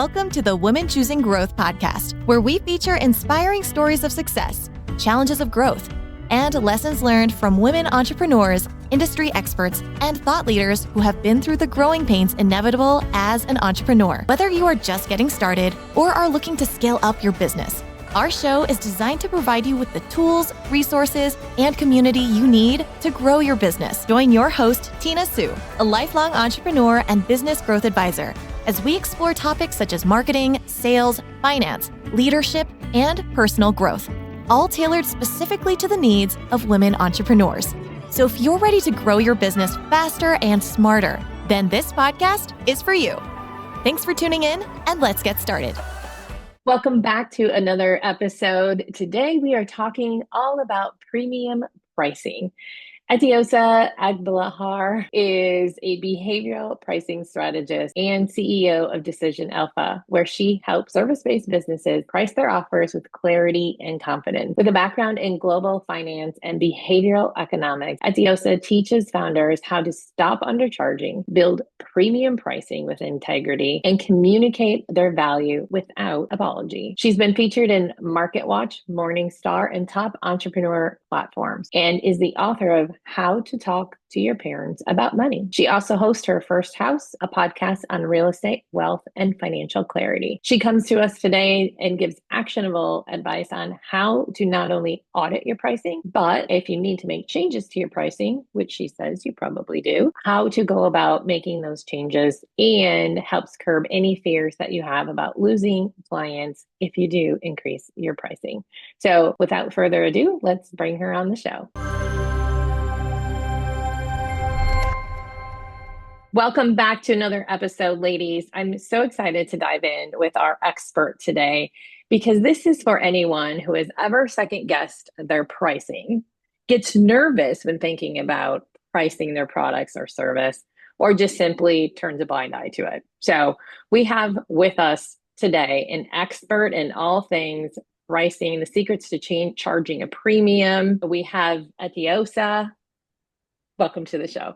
Welcome to the Women Choosing Growth podcast, where we feature inspiring stories of success, challenges of growth, and lessons learned from women entrepreneurs, industry experts, and thought leaders who have been through the growing pains inevitable as an entrepreneur. Whether you are just getting started or are looking to scale up your business, our show is designed to provide you with the tools, resources, and community you need to grow your business. Join your host, Tina Sue, a lifelong entrepreneur and business growth advisor, as we explore topics such as marketing, sales, finance, leadership, and personal growth, all tailored specifically to the needs of women entrepreneurs. So if you're ready to grow your business faster and smarter, then this podcast is for you. Thanks for tuning in, and let's get started. Welcome back to another episode. Today we are talking all about premium pricing. Etinosa Agbonlahor is a behavioral pricing strategist and CEO of Decision Alpha, where she helps service-based businesses price their offers with clarity and confidence. With a background in global finance and behavioral economics, Etinosa teaches founders how to stop undercharging, build premium pricing with integrity, and communicate their value without apology. She's been featured in MarketWatch, Morningstar, and top entrepreneur platforms, and is the author of How to Talk to Your Parents About Money. She also hosts Her First House, a podcast on real estate, wealth, and financial clarity. She comes to us today and gives actionable advice on how to not only audit your pricing, but if you need to make changes to your pricing, which she says you probably do, how to go about making those changes, and helps curb any fears that you have about losing clients if you do increase your pricing. So without further ado, let's bring her on the show. Welcome back to another episode, ladies. I'm so excited to dive in with our expert today, because this is for anyone who has ever second-guessed their pricing, gets nervous when thinking about pricing their products or service, or just simply turns a blind eye to it. So we have with us today an expert in all things pricing, the secrets to charging a premium. We have Etinosa. Welcome to the show.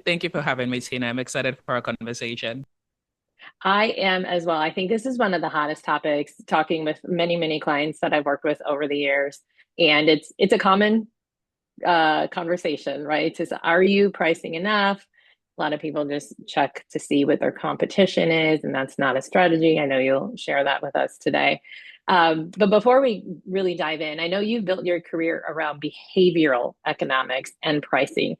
Thank you for having me, Tina. I'm excited for our conversation. I am as well. I think this is one of the hottest topics, talking with many clients that I've worked with over the years. And it's a common conversation, right? Are you pricing enough? A lot of people just check to see what their competition is, and that's not a strategy. I know you'll share that with us today. But before we really dive in, I know you've built your career around behavioral economics and pricing.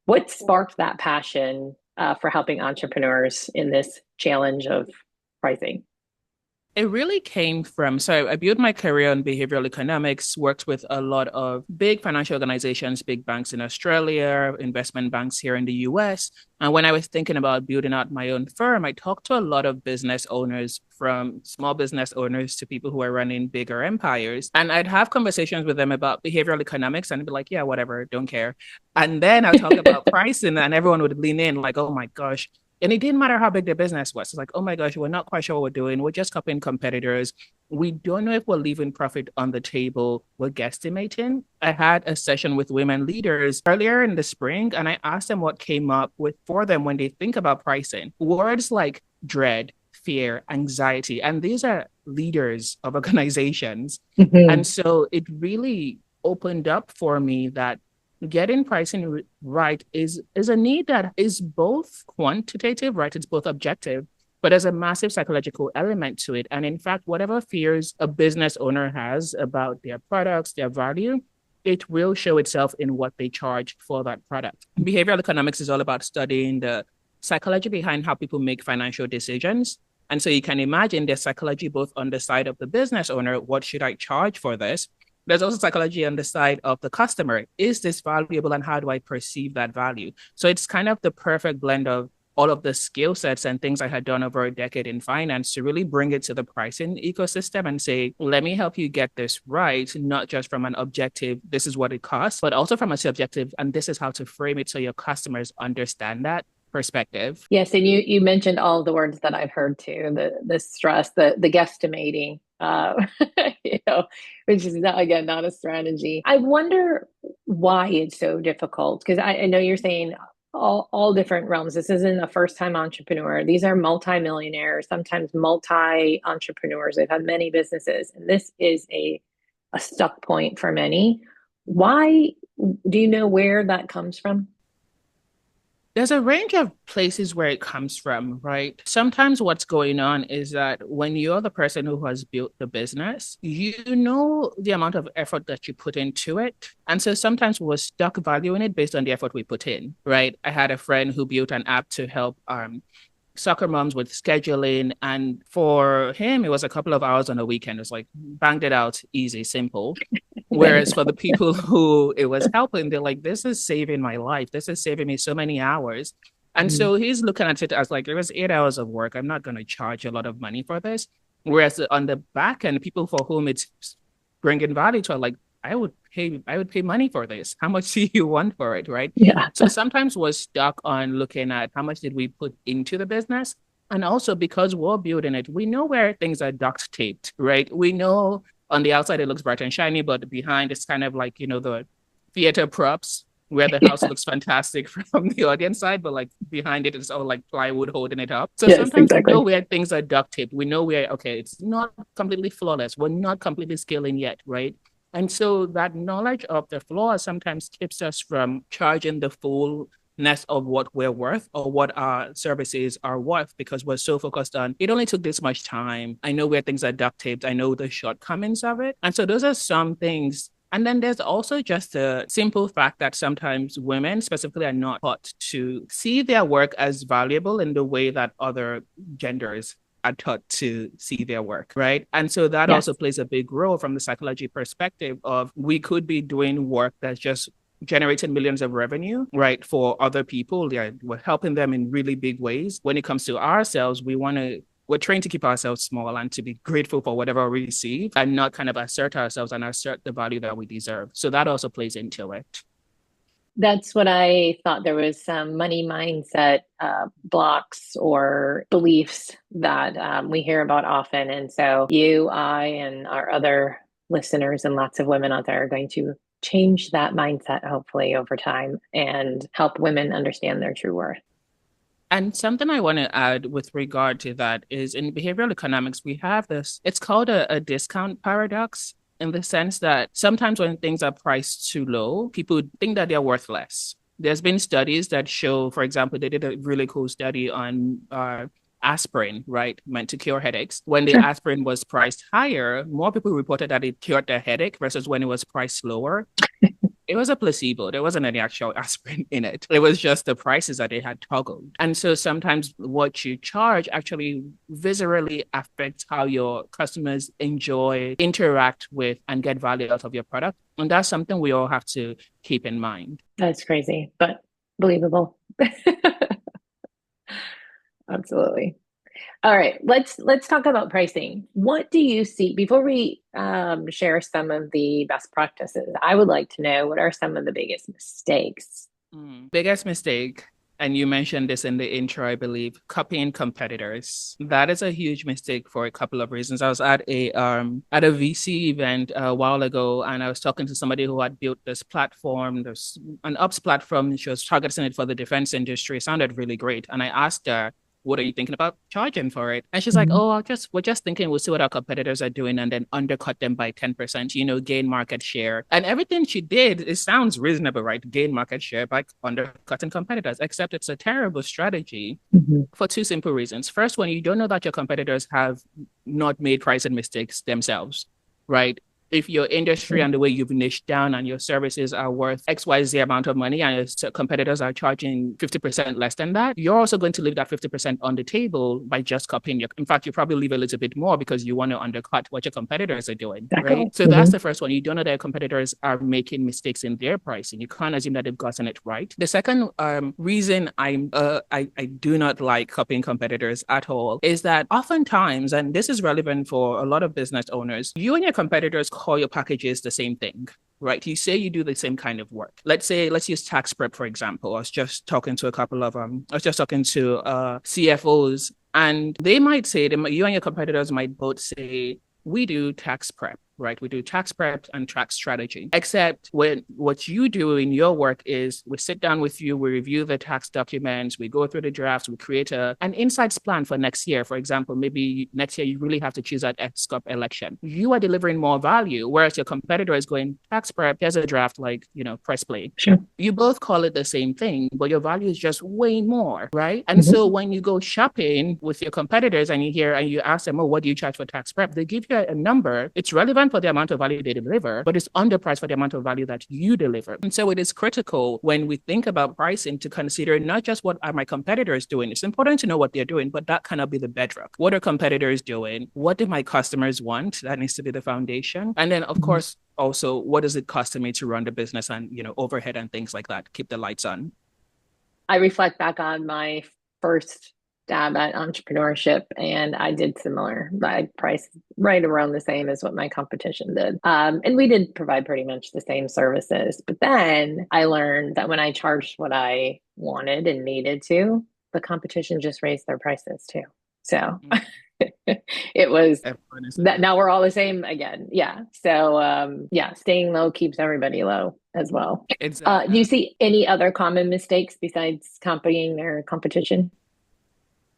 What sparked that passion for helping entrepreneurs in this challenge of pricing? It really came from, so I built my career on behavioral economics, worked with a lot of big financial organizations, big banks in Australia, investment banks here in the US. And when I was thinking about building out my own firm, I talked to a lot of business owners, from small business owners to people who are running bigger empires. And I'd have conversations with them about behavioral economics and I'd be like, yeah, whatever, don't care. And then I'd talk about pricing and everyone would lean in like, oh my gosh. And it didn't matter how big the business was. It's like, oh my gosh, we're not quite sure what we're doing. We're just copying competitors. We don't know if we're leaving profit on the table. We're guesstimating. I had a session with women leaders earlier in the spring, and I asked them what came up with for them when they think about pricing. Words like dread, fear, anxiety, and these are leaders of organizations. Mm-hmm. And so it really opened up for me that getting pricing right is a need that is both quantitative, right? It's both objective, but there's a massive psychological element to it. And in fact, whatever fears a business owner has about their products, their value, it will show itself in what they charge for that product. Behavioral economics is all about studying the psychology behind how people make financial decisions. And so you can imagine there's psychology both on the side of the business owner, what should I charge for this? There's also psychology on the side of the customer. Is this valuable and how do I perceive that value? So it's kind of the perfect blend of all of the skill sets and things I had done over a decade in finance to really bring it to the pricing ecosystem and say, let me help you get this right, not just from an objective, this is what it costs, but also from a subjective, and this is how to frame it so your customers understand that perspective. Yes, and you mentioned all of the words that I've heard too, the stress, the guesstimating, which is not a strategy. I wonder why it's so difficult, because I know you're saying all different realms. This isn't a first-time entrepreneur. These are multi-millionaires, sometimes multi-entrepreneurs. They've had many businesses, and this is a stuck point for many. Why do you know where that comes from? There's a range of places where it comes from, right? Sometimes what's going on is that when you're the person who has built the business, you know the amount of effort that you put into it. And so sometimes we're stuck valuing it based on the effort we put in, right? I had a friend who built an app to help soccer moms with scheduling. And for him, it was a couple of hours on a weekend. It was like banged it out, easy, simple. Whereas for the people who it was helping, they're like, this is saving my life. This is saving me so many hours. And so he's looking at it as like, it was 8 hours of work. I'm not going to charge a lot of money for this. Whereas on the back end, people for whom it's bringing value to are like, I would pay money for this. How much do you want for it, right? Yeah. So sometimes we're stuck on looking at how much did we put into the business. And also because we're building it, we know where things are duct taped, right? We know on the outside it looks bright and shiny, but behind it's kind of like, the theater props where the house looks fantastic from the audience side, but like behind it, it's all like plywood holding it up. So Yes, sometimes exactly. we know where things are duct taped. We know where, okay, it's not completely flawless. We're not completely scaling yet, right? And so that knowledge of the flaws sometimes keeps us from charging the fullness of what we're worth or what our services are worth because we're so focused on it only took this much time. I know where things are duct taped. I know the shortcomings of it. And so those are some things. And then there's also just the simple fact that sometimes women specifically are not taught to see their work as valuable in the way that other genders are taught to see their work, right? And so that also plays a big role from the psychology perspective of we could be doing work that's just generating millions of revenue, right, for other people. We're helping them in really big ways. When it comes to ourselves, we're trained to keep ourselves small and to be grateful for whatever we receive and not kind of assert ourselves and assert the value that we deserve. So that also plays into it. That's what I thought. There was some money mindset blocks or beliefs that we hear about often. And so you, I, and our other listeners and lots of women out there are going to change that mindset, hopefully, over time and help women understand their true worth. And something I want to add with regard to that is in behavioral economics, we have this, it's called a discount paradox, in the sense that sometimes when things are priced too low, people think that they're worth less. There's been studies that show, for example, they did a really cool study on aspirin, right, meant to cure headaches. When the aspirin was priced higher, more people reported that it cured their headache versus when it was priced lower. It was a placebo. There wasn't any actual aspirin in it. It was just the prices that they had toggled. And so sometimes what you charge actually viscerally affects how your customers enjoy, interact with, and get value out of your product. And that's something we all have to keep in mind. That's crazy, but believable. Absolutely. All right, let's talk about pricing. What do you see before we share some of the best practices? I would like to know what are some of the biggest mistakes? Biggest mistake, and you mentioned this in the intro, I believe, copying competitors. That is a huge mistake for a couple of reasons. I was at a VC event a while ago, and I was talking to somebody who had built this platform. There's an ops platform. She was targeting it for the defense industry. It sounded really great, and I asked her, what are you thinking about charging for it? And she's like, oh, we're just thinking we'll see what our competitors are doing and then undercut them by 10%, gain market share. And everything she did, it sounds reasonable, right? Gain market share by undercutting competitors, except it's a terrible strategy for two simple reasons. First, when you don't know that your competitors have not made pricing mistakes themselves, right? If your industry and the way you've niched down and your services are worth XYZ amount of money and your competitors are charging 50% less than that, you're also going to leave that 50% on the table by just copying in fact, you probably leave a little bit more because you want to undercut what your competitors are doing, right? So that's the first one. You don't know that your competitors are making mistakes in their pricing. You can't assume that they've gotten it right. The second reason I do not like copying competitors at all is that oftentimes, and this is relevant for a lot of business owners, you and your competitors call your packages the same thing, right? You say you do the same kind of work. Let's use tax prep, for example. I was just talking to CFOs, and they might say, you and your competitors might both say, we do tax prep. right? We do tax prep and tax strategy. Except when what you do in your work is we sit down with you, we review the tax documents, we go through the drafts, we create an insights plan for next year. For example, maybe next year you really have to choose that ExCop election. You are delivering more value, whereas your competitor is going tax prep, here's a draft, like, press play. Sure. You both call it the same thing, but your value is just way more, right? And so when you go shopping with your competitors and you ask them, oh, what do you charge for tax prep? They give you a number. It's relevant for the amount of value they deliver, but it's underpriced for the amount of value that you deliver. And so it is critical when we think about pricing to consider not just what are my competitors doing. It's important to know what they're doing, but that cannot be the bedrock. What are competitors doing? What do my customers want? That needs to be the foundation. And then, of course, also, what does it cost me to run the business and, overhead and things like that, keep the lights on? I reflect back on my first stab at entrepreneurship, and I did similar. I priced right around the same as what my competition did. And we did provide pretty much the same services. But then I learned that when I charged what I wanted and needed to, the competition just raised their prices too. So it was that now we're all the same again. Yeah. So staying low keeps everybody low as well. Exactly. Do you see any other common mistakes besides copying their competition?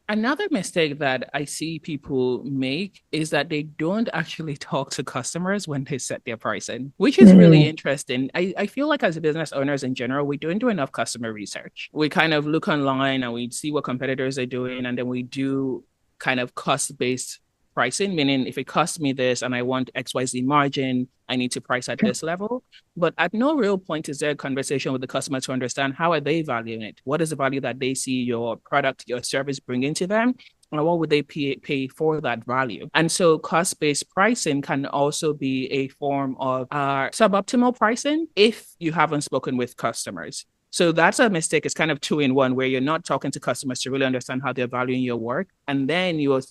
Another mistake that I see people make is that they don't actually talk to customers when they set their pricing, which is really interesting. I feel like as business owners in general, we don't do enough customer research. We kind of look online and we see what competitors are doing, and then we do kind of cost-based pricing, meaning if it costs me this and I want XYZ margin, I need to price at this level. But at no real point is there a conversation with the customer to understand how are they valuing it? What is the value that they see your product, your service bringing to them? And what would they pay for that value? And so cost-based pricing can also be a form of suboptimal pricing if you haven't spoken with customers. So that's a mistake. It's kind of 2-in-1, where you're not talking to customers to really understand how they're valuing your work. And then you're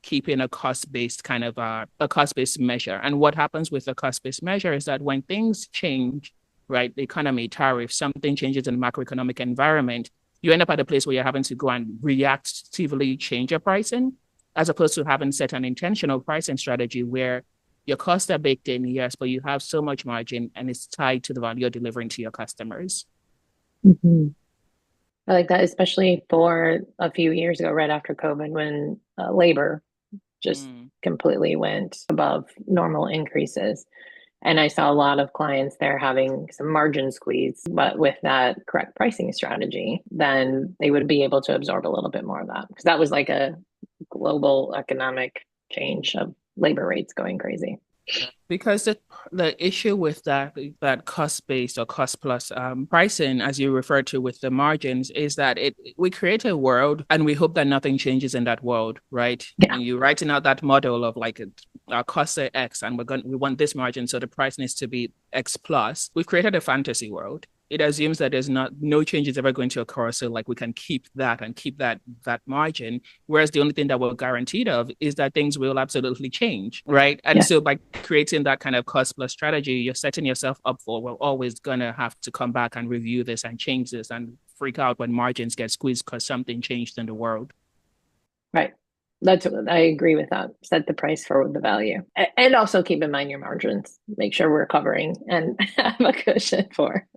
keeping a cost-based kind of a cost-based measure. And what happens with a cost-based measure is that when things change, right, the economy, tariffs, something changes in the macroeconomic environment, you end up at a place where you're having to go and reactively change your pricing, as opposed to having set an intentional pricing strategy where your costs are baked in, yes, but you have so much margin and it's tied to the value you're delivering to your customers. Mm-hmm. I like that, especially for a few years ago, right after COVID, when labor just completely went above normal increases. And I saw a lot of clients there having some margin squeeze, but with that correct pricing strategy, then they would be able to absorb a little bit more of that, because that was like a global economic change of labor rates going crazy. Because the issue with that cost-based or cost-plus pricing, as you referred to with the margins, is that we create a world and we hope that nothing changes in that world, right? Yeah. And you're writing out that model of like our costs are X and we want this margin, so the price needs to be X plus. We've created a fantasy world. It assumes that there's no changes ever going to occur, so like we can keep that margin. Whereas the only thing that we're guaranteed of is that things will absolutely change, right? And so by creating that kind of cost plus strategy, you're setting yourself up for, we're always gonna have to come back and review this and change this and freak out when margins get squeezed because something changed in the world. Right. I agree with that. Set the price for the value, and also keep in mind your margins. Make sure we're covering and have a cushion for.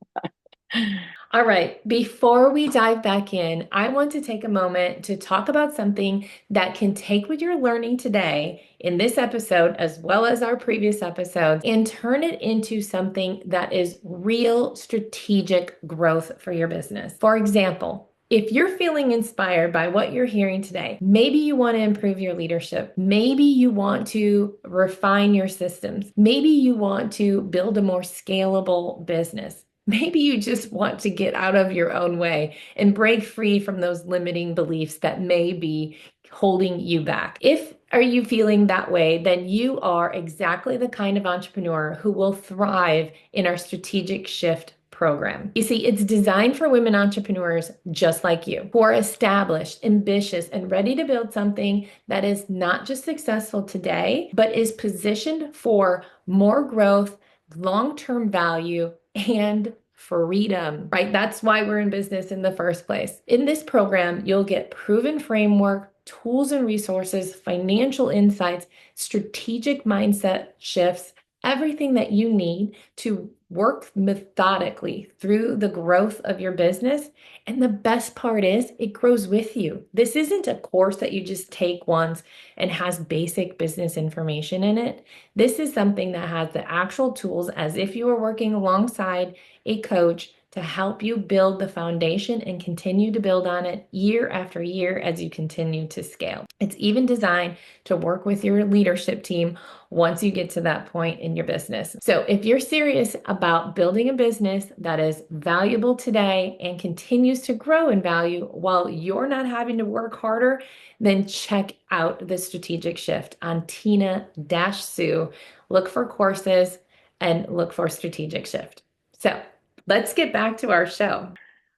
All right, before we dive back in, I want to take a moment to talk about something that can take what you're learning today in this episode, as well as our previous episodes, and turn it into something that is real strategic growth for your business. For example, if you're feeling inspired by what you're hearing today, maybe you want to improve your leadership. Maybe you want to refine your systems. Maybe you want to build a more scalable business. Maybe you just want to get out of your own way and break free from those limiting beliefs that may be holding you back. If are you feeling that way, then you are exactly the kind of entrepreneur who will thrive in our strategic shift program. You see, it's designed for women entrepreneurs just like you, who are established, ambitious, and ready to build something that is not just successful today, but is positioned for more growth, long-term value, and freedom, right? That's why we're in business in the first place. In this program, you'll get proven framework, tools and resources, financial insights, strategic mindset shifts, everything that you need to work methodically through the growth of your business. And the best part is it grows with you. This isn't a course that you just take once and has basic business information in it. This is something that has the actual tools as if you were working alongside a coach to help you build the foundation and continue to build on it year after year as you continue to scale. It's even designed to work with your leadership team once you get to that point in your business. So if you're serious about building a business that is valuable today and continues to grow in value while you're not having to work harder, then check out the strategic shift on Tina-Sue. Look for courses and look for strategic shift. So let's get back to our show.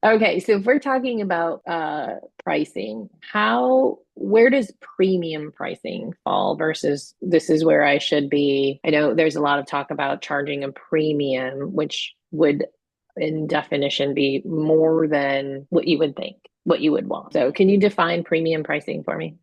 Okay, so if we're talking about pricing, where does premium pricing fall versus this is where I should be? I know there's a lot of talk about charging a premium, which would in definition be more than what you would think, what you would want. So can you define premium pricing for me?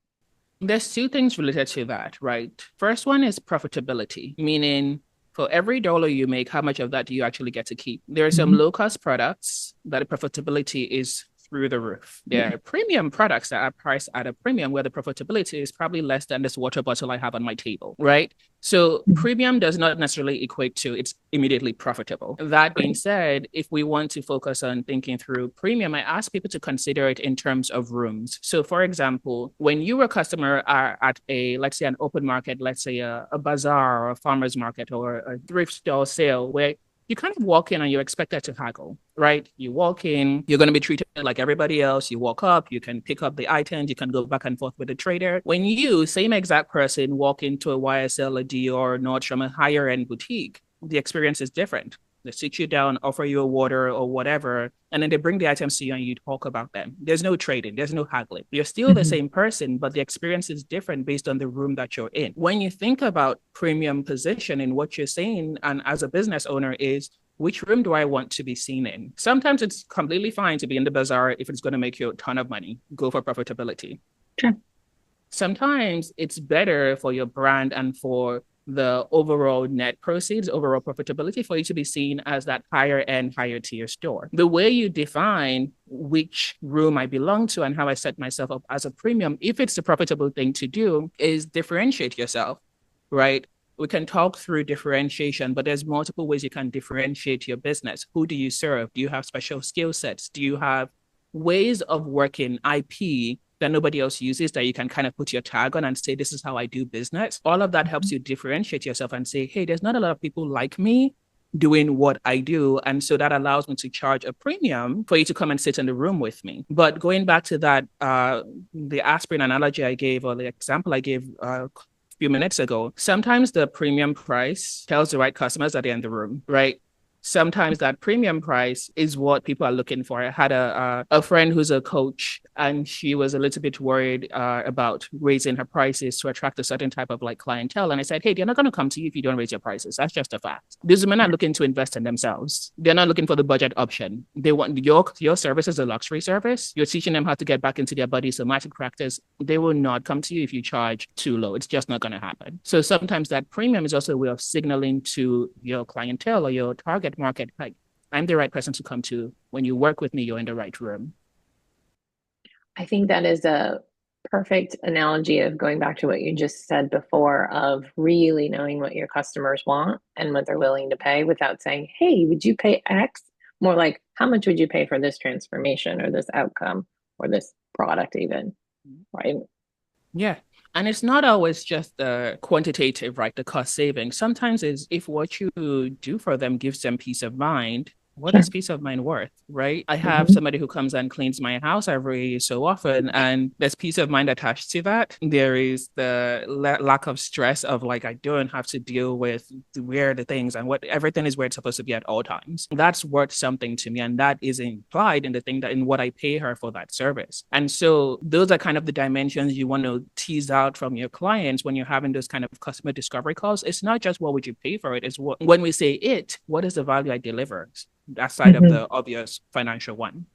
There's two things related to that, right? First one is profitability, meaning for every dollar you make, how much of that do you actually get to keep? There are some low-cost products that the profitability is through the roof. There are premium products that are priced at a premium where the profitability is probably less than this water bottle I have on my table, right? So premium does not necessarily equate to it's immediately profitable. That being said, if we want to focus on thinking through premium, I ask people to consider it in terms of rooms. So for example, when you a customer are at let's say an open market, let's say a bazaar or a farmer's market or a thrift store sale where you kind of walk in and you're expected to haggle, right? You walk in, you're going to be treated like everybody else. You walk up, you can pick up the items, you can go back and forth with the trader. When you, same exact person, walk into a YSL, a Dior, Nordstrom, a higher end boutique, the experience is different. They sit you down, offer you a water or whatever, and then they bring the items to you and you talk about them. There's no trading, there's no haggling. You're still the same person, but the experience is different based on the room that you're in. When you think about premium positioning, what you're saying, and as a business owner, is which room do I want to be seen in? Sometimes it's completely fine to be in the bazaar if it's going to make you a ton of money. Go for profitability. Sure. Sometimes it's better for your brand and for the overall net proceeds, overall profitability, for you to be seen as that higher end, higher tier store. The way you define which room I belong to and how I set myself up as a premium, if it's a profitable thing to do, is differentiate yourself, right? We can talk through differentiation, but there's multiple ways you can differentiate your business. Who do you serve? Do you have special skill sets? Do you have ways of working, IP, that nobody else uses that you can kind of put your tag on and say, this is how I do business? All of that helps you differentiate yourself and say, hey, there's not a lot of people like me doing what I do. And so that allows me to charge a premium for you to come and sit in the room with me. But going back to that, the aspirin analogy I gave, or the example I gave a few minutes ago, sometimes the premium price tells the right customers that they're in the room, right? Sometimes that premium price is what people are looking for. I had a friend who's a coach, and she was a little bit worried about raising her prices to attract a certain type of like clientele. And I said, hey, they're not going to come to you if you don't raise your prices. That's just a fact. These women are looking to invest in themselves. They're not looking for the budget option. They want your service is a luxury service. You're teaching them how to get back into their body somatic practice. They will not come to you if you charge too low. It's just not going to happen. So sometimes that premium is also a way of signaling to your clientele or your target market, like, I'm the right person to come to. When you work with me, you're in the right room. I think that is a perfect analogy of going back to what you just said before, of really knowing what your customers want and what they're willing to pay without saying, hey, would you pay X? More like, how much would you pay for this transformation or this outcome or this product even, right? Yeah. And it's not always just the quantitative, right? The cost saving. Sometimes is if what you do for them gives them peace of mind, what is peace of mind worth, right? I have somebody who comes and cleans my house every so often, and there's peace of mind attached to that. There is the lack of stress of like, I don't have to deal with where the things and what everything is where it's supposed to be at all times. That's worth something to me. And that is implied in the thing that in what I pay her for that service. And so those are kind of the dimensions you want to tease out from your clients when you're having those kind of customer discovery calls. It's not just what would you pay for it. It's what, when we say it, what is the value I deliver? Aside of the obvious financial one.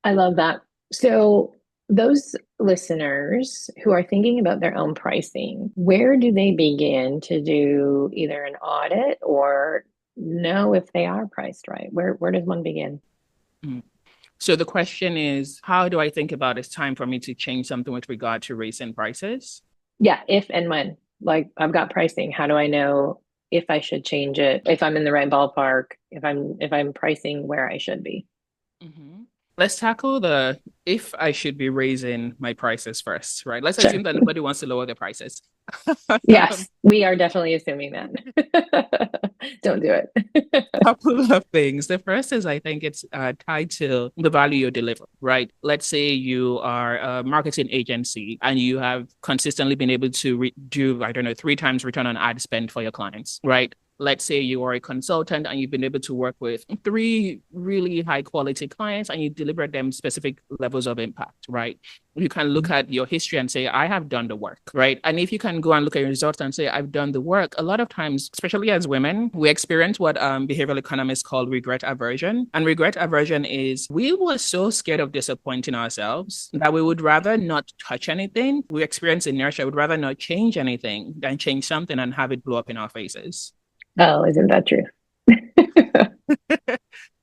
I love that. So those listeners who are thinking about their own pricing, where do they begin to do either an audit or know if they are priced right? Where does one begin? Mm. So the question is, how do I think about it's time for me to change something with regard to raising prices? Yeah, if and when. Like I've got pricing, how do I know if I should change it, if I'm in the right ballpark, if I'm pricing where I should be? Mhm. Let's tackle the if I should be raising my prices first, right? Let's Sure. assume that nobody wants to lower their prices. Yes, we are definitely assuming that. Don't do it. Couple of things. The first is I think it's tied to the value you deliver, right? Let's say you are a marketing agency and you have consistently been able to do, I don't know, 3 times return on ad spend for your clients, right? Let's say you are a consultant and you've been able to work with 3 really high quality clients and you deliver them specific levels of impact, right? You can look at your history and say, I have done the work, right? And if you can go and look at your results and say, I've done the work, a lot of times, especially as women, we experience what behavioral economists call regret aversion. And regret aversion is we were so scared of disappointing ourselves that we would rather not touch anything. We experience inertia, would rather not change anything than change something and have it blow up in our faces. Oh, isn't that true?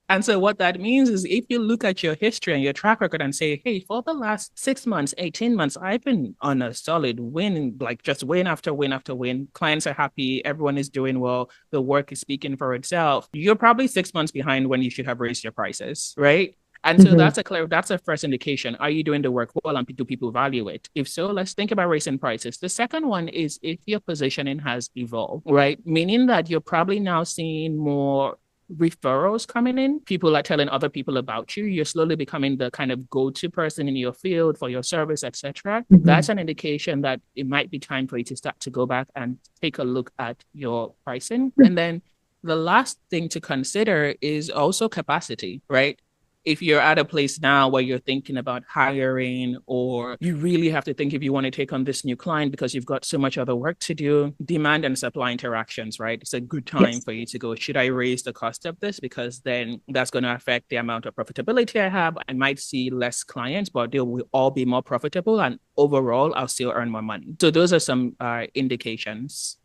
And so what that means is if you look at your history and your track record and say, hey, for the last 6 months, 18 months, I've been on a solid win, like just win after win after win. Clients are happy. Everyone is doing well. The work is speaking for itself. You're probably 6 months behind when you should have raised your prices, right? And so that's a first indication. Are you doing the work well and do people value it? If so, let's think about raising prices. The second one is if your positioning has evolved, right? Meaning that you're probably now seeing more referrals coming in. People are telling other people about you. You're slowly becoming the kind of go-to person in your field for your service, etc. That's an indication that it might be time for you to start to go back and take a look at your pricing. And then the last thing to consider is also capacity, right? If you're at a place now where you're thinking about hiring, or you really have to think if you want to take on this new client because you've got so much other work to do, demand and supply interactions, right? It's a good time for you to go, should I raise the cost of this? Because then that's going to affect the amount of profitability I have. I might see less clients, but they will all be more profitable. And overall, I'll still earn more money. So those are some indications.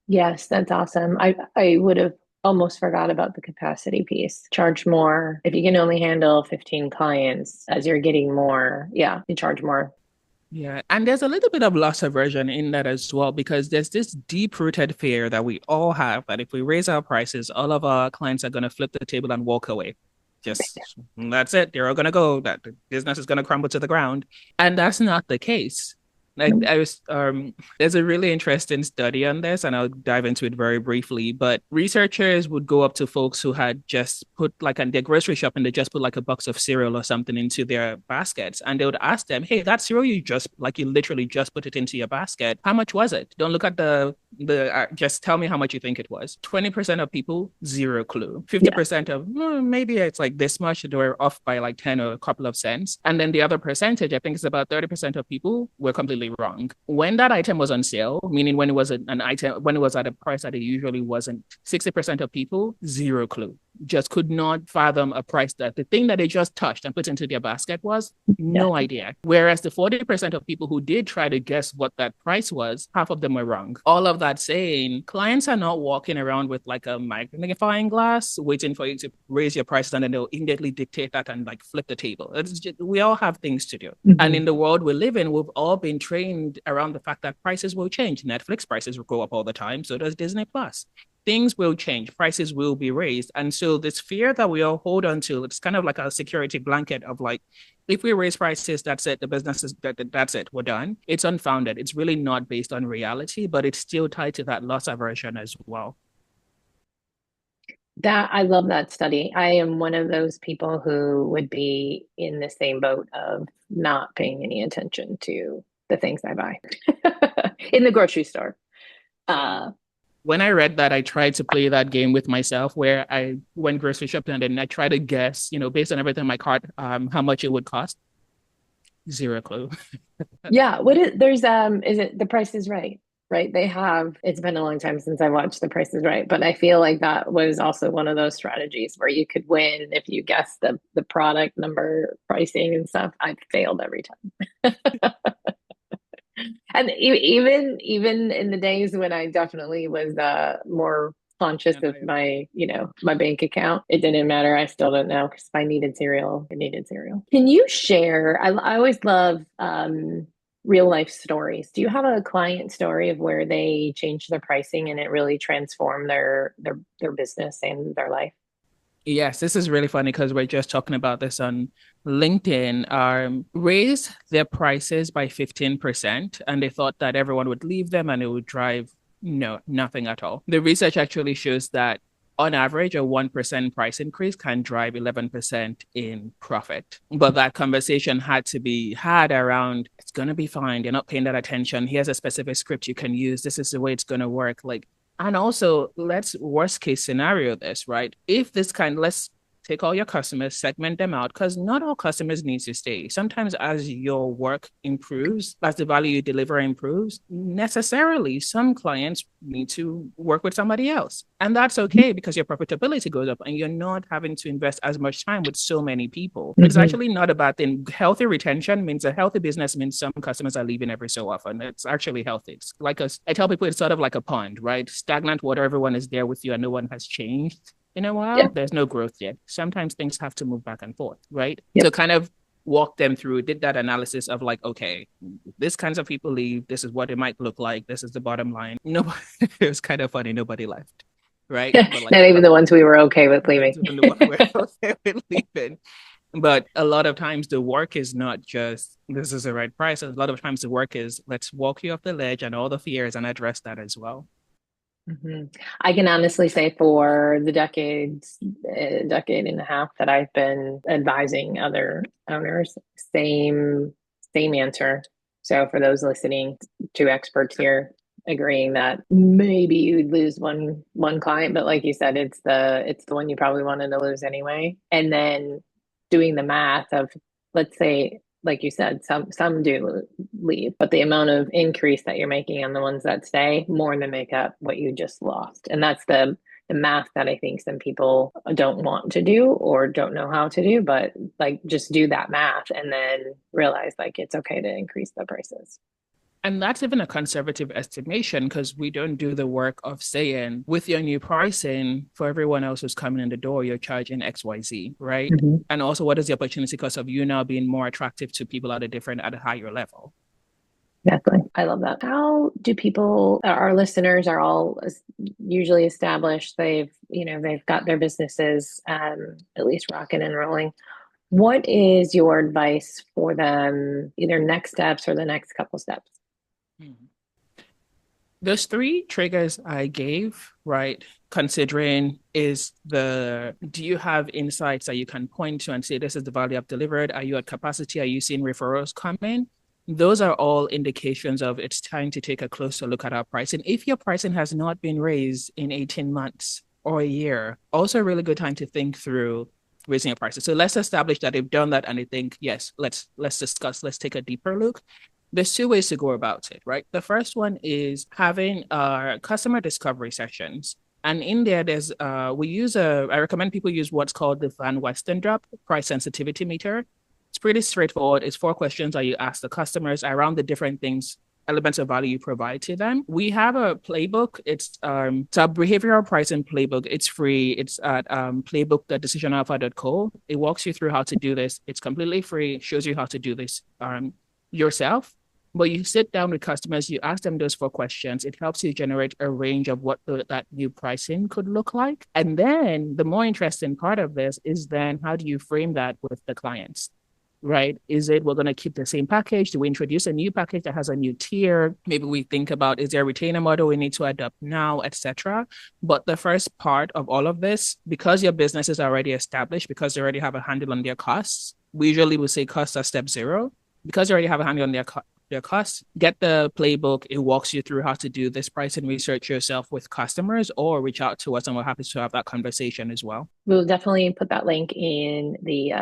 Yes, that's awesome. I would have almost forgot about the capacity piece. Charge more. If you can only handle 15 clients as you're getting more, yeah, you charge more. Yeah, and there's a little bit of loss aversion in that as well, because there's this deep-rooted fear that we all have that if we raise our prices, all of our clients are going to flip the table and walk away. Just that's it. They're all going to go. That the business is going to crumble to the ground. And that's not the case. Like there's a really interesting study on this, and I'll dive into it very briefly. But researchers would go up to folks who had just put like on their grocery shopping, they just put like a box of cereal or something into their baskets, and they would ask them, "Hey, that cereal you literally just put it into your basket. How much was it? Don't look at the just tell me how much you think it was." 20% of people, zero clue. 50% of maybe it's like this much. They were off by like 10 or a couple of cents, and then the other percentage, I think, it's about 30% of people were completely wrong. When that item was on sale, meaning when it was an item, when it was at a price that it usually wasn't, 60% of people, zero clue. Just could not fathom a price that the thing that they just touched and put into their basket was, no idea. Whereas the 40% of people who did try to guess what that price was, half of them were wrong. All of that saying, clients are not walking around with like a magnifying glass waiting for you to raise your prices and then they'll immediately dictate that and like flip the table. We all have things to do. And in the world we live in, we've all been trained around the fact that prices will change. Netflix prices will go up all the time. So does Disney Plus. Things will change, prices will be raised. And so this fear that we all hold on to, it's kind of like a security blanket of like, if we raise prices, that's it, the business is, that's it, we're done. It's unfounded. It's really not based on reality, but it's still tied to that loss aversion as well. I love that study. I am one of those people who would be in the same boat of not paying any attention to the things I buy in the grocery store. When I read that, I tried to play that game with myself where I went grocery shopping and then I tried to guess, based on everything in my cart, how much it would cost. Zero clue. Yeah. Is it The Price is Right? right? It's been a long time since I watched The Price is Right, but I feel like that was also one of those strategies where you could win if you guessed the product number, pricing and stuff. I failed every time. And even in the days when I definitely was more conscious of my bank account, it didn't matter. I still don't know, because if I needed cereal, I needed cereal. Can you share? I always love real life stories. Do you have a client story of where they changed their pricing and it really transformed their business and their life? Yes, this is really funny because we're just talking about this on LinkedIn. Raised their prices by 15%, and they thought that everyone would leave them and it would drive nothing at all. The research actually shows that on average, a 1% price increase can drive 11% in profit. But that conversation had to be had around, it's going to be fine. You're not paying that attention. Here's a specific script you can use. This is the way it's going to work. And also, let's worst case scenario this, right? Let's take all your customers, segment them out, because not all customers need to stay. Sometimes as your work improves, as the value you deliver improves, necessarily some clients need to work with somebody else. And that's okay, because your profitability goes up and you're not having to invest as much time with so many people. It's actually not a bad thing. Healthy retention means a healthy business means some customers are leaving every so often. It's actually healthy. It's like I tell people, it's sort of like a pond, right? Stagnant water, everyone is there with you and no one has changed. In a while, there's no growth yet. Sometimes things have to move back and forth, right? So kind of walk them through, did that analysis of okay, this kinds of people leave. This is what it might look like. This is the bottom line. No, it was kind of funny. Nobody left, right? But not even the ones we were okay with leaving. But a lot of times the work is not just, this is the right price. A lot of times the work is, let's walk you off the ledge and all the fears and address that as well. I can honestly say for the decade and a half that I've been advising other owners, same answer. So for those listening, two experts here agreeing that maybe you'd lose one client, but like you said, it's the one you probably wanted to lose anyway. And then doing the math of, let's say, like you said, some do leave, but the amount of increase that you're making on the ones that stay more than make up what you just lost. And that's the math that I think some people don't want to do or don't know how to do, but just do that math and then realize it's okay to increase the prices. And that's even a conservative estimation, because we don't do the work of saying, with your new pricing, for everyone else who's coming in the door, you're charging XYZ, right? And also, what is the opportunity cost of you now being more attractive to people at a higher level? Exactly. I love that. How do people, our listeners are all usually established. They've got their businesses at least rocking and rolling. What is your advice for them, either next steps or the next couple steps? Those three triggers I gave, right, considering do you have insights that you can point to and say, this is the value I've delivered? Are you at capacity? Are you seeing referrals come in? Those are all indications of it's time to take a closer look at our pricing. If your pricing has not been raised in 18 months or a year, also a really good time to think through raising your prices. So let's establish that they've done that and they think, yes, let's discuss, let's take a deeper look. There's two ways to go about it, right? The first one is having customer discovery sessions. And in there, I recommend people use what's called the Van Westendorp price sensitivity meter. It's pretty straightforward. It's 4 questions that you ask the customers around the different things, elements of value you provide to them. We have a playbook. It's a behavioral pricing playbook. It's free. It's at playbook.decisionalpha.co. It walks you through how to do this. It's completely free. Shows you how to do this yourself. But you sit down with customers, you ask them those 4 questions. It helps you generate a range of what that new pricing could look like. And then the more interesting part of this is then how do you frame that with the clients, right? Is it we're going to keep the same package? Do we introduce a new package that has a new tier? Maybe we think about, is there a retainer model we need to adopt now, etc. But the first part of all of this, because your business is already established, because they already have a handle on their costs, we usually will say costs are step 0. Because you already have a handle on their costs, get the playbook. It walks you through how to do this pricing research yourself with customers, or reach out to us and we're happy to have that conversation as well. We'll definitely put that link in the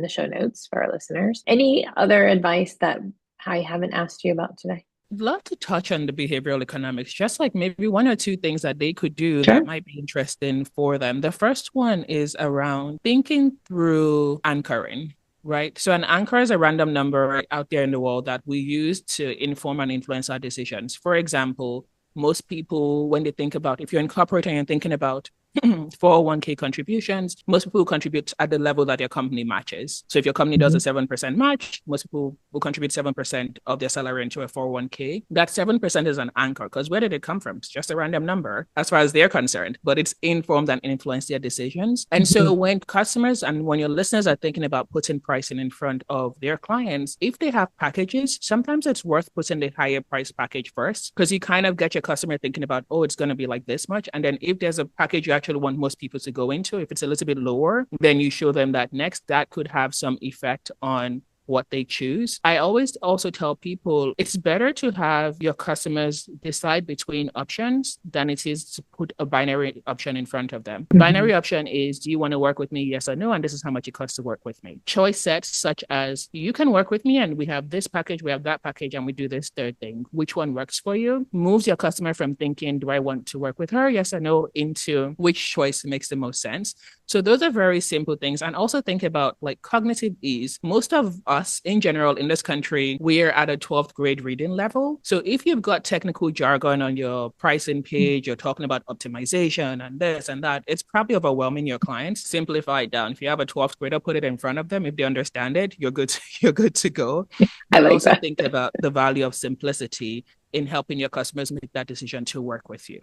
show notes for our listeners. Any other advice that I haven't asked you about today? I'd love to touch on the behavioral economics, just like maybe one or two things that they could do Sure. that might be interesting for them. The first one is around thinking through anchoring. Right. So an anchor is a random number out there in the world that we use to inform and influence our decisions. For example, most people, when they think about, if you're incorporating and thinking about 401k contributions, most people contribute at the level that your company matches. So if your company does a 7% match, most people will contribute 7% of their salary into a 401k. That 7% is an anchor, because where did it come from? It's just a random number as far as they're concerned, but it's informed and influenced their decisions. And so when customers and when your listeners are thinking about putting pricing in front of their clients, if they have packages, sometimes it's worth putting the higher price package first, because you kind of get your customer thinking about, oh, it's going to be like this much. And then if there's a package you actually want most people to go into, if it's a little bit lower, then you show them that next. That could have some effect on what they choose. I always also tell people it's better to have your customers decide between options than it is to put a binary option in front of them. Binary option is, do you want to work with me? Yes or no? And this is how much it costs to work with me. Choice sets such as, you can work with me and we have this package, we have that package, and we do this third thing. Which one works for you? Moves your customer from thinking, do I want to work with her? Yes or no? Into which choice makes the most sense. So those are very simple things. And also think about like cognitive ease. Most of us in general in this country, we're at a 12th grade reading level. So if you've got technical jargon on your pricing page, you're talking about optimization and this and that, it's probably overwhelming your clients. Simplify it down. If you have a 12th grader, put it in front of them. If they understand it, you're good to go. I like also that. think about the value of simplicity in helping your customers make that decision to work with you.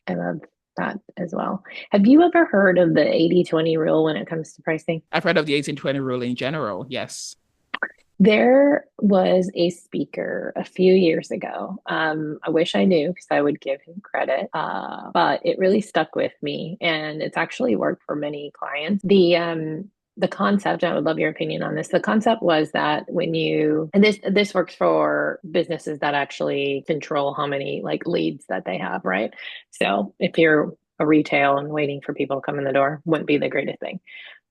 I love that as well. Have you ever heard of the 80-20 rule when it comes to pricing? I've heard of the 18-20 rule in general. Yes. There was a speaker a few years ago. I wish I knew because I would give him credit, but it really stuck with me, and it's actually worked for many clients. The concept, I would love your opinion on this. The concept was that when you, and this works for businesses that actually control how many like leads that they have, right? So if you're a retail and waiting for people to come in the door, wouldn't be the greatest thing.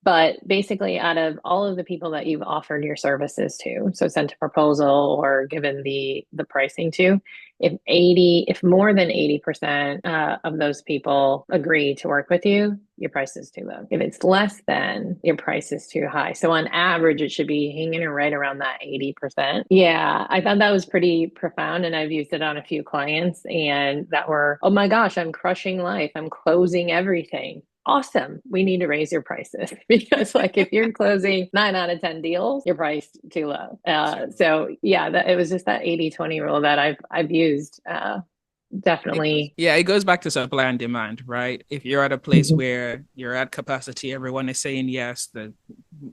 But basically, out of all of the people that you've offered your services to, so sent a proposal or given the pricing to, if more than 80% of those people agree to work with you, your price is too low. If it's less than, your price is too high. So on average, it should be hanging right around that 80%. Yeah, I thought that was pretty profound, and I've used it on a few clients, and that were, oh my gosh, I'm crushing life. I'm closing everything. Awesome. We need to raise your prices because like if you're closing 9 out of 10 deals, you're priced too low. So yeah, it was just that 80-20 rule that I've used. Definitely. It goes back to supply and demand, right? If you're at a place where you're at capacity, everyone is saying yes, the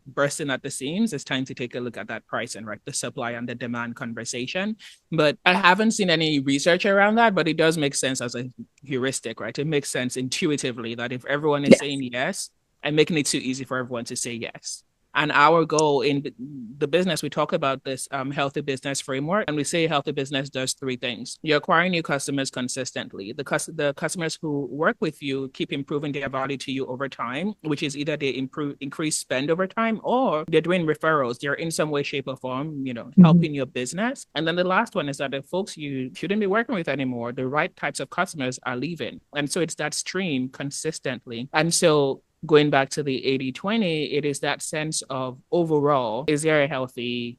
bursting at the seams, it's time to take a look at that pricing, right? The supply and the demand conversation. But I haven't seen any research around that, but it does make sense as a heuristic, right? It makes sense intuitively that if everyone is saying yes and making it too easy for everyone to say yes. And our goal in the business, we talk about this healthy business framework, and we say healthy business does 3 things. You're acquiring new customers consistently. The customers who work with you keep improving their value to you over time, which is either they increase spend over time or they're doing referrals. They're in some way, shape, or form, helping your business. And then the last one is that the folks you shouldn't be working with anymore, the right types of customers are leaving. And so it's that stream consistently. And so going back to the 80-20, it is that sense of overall, is there a healthy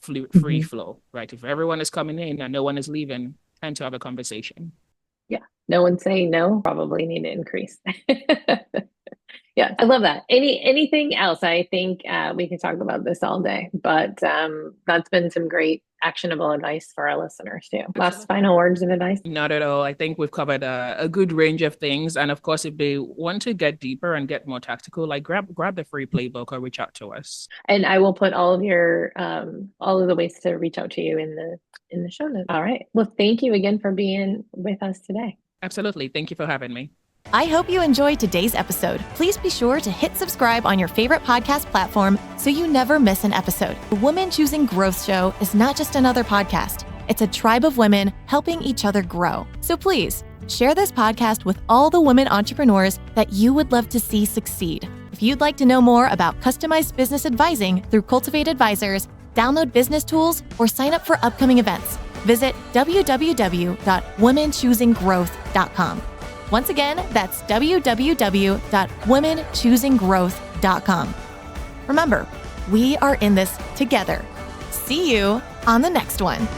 free flow, right? If everyone is coming in and no one is leaving, time to have a conversation. Yeah. No one's saying no, probably need to increase. Yeah, I love that. Anything else? I think we can talk about this all day, but that's been some great actionable advice for our listeners too. Last final words of advice? Not at all. I think we've covered a good range of things. And of course, if they want to get deeper and get more tactical, like grab the free playbook or reach out to us. And I will put all of your all of the ways to reach out to you in the show notes. All right. Well, thank you again for being with us today. Absolutely. Thank you for having me. I hope you enjoyed today's episode. Please be sure to hit subscribe on your favorite podcast platform so you never miss an episode. The Woman Choosing Growth Show is not just another podcast. It's a tribe of women helping each other grow. So please share this podcast with all the women entrepreneurs that you would love to see succeed. If you'd like to know more about customized business advising through Cultivate Advisors, download business tools, or sign up for upcoming events, visit www.womenchoosinggrowth.com. Once again, that's www.womenchoosinggrowth.com. Remember, we are in this together. See you on the next one.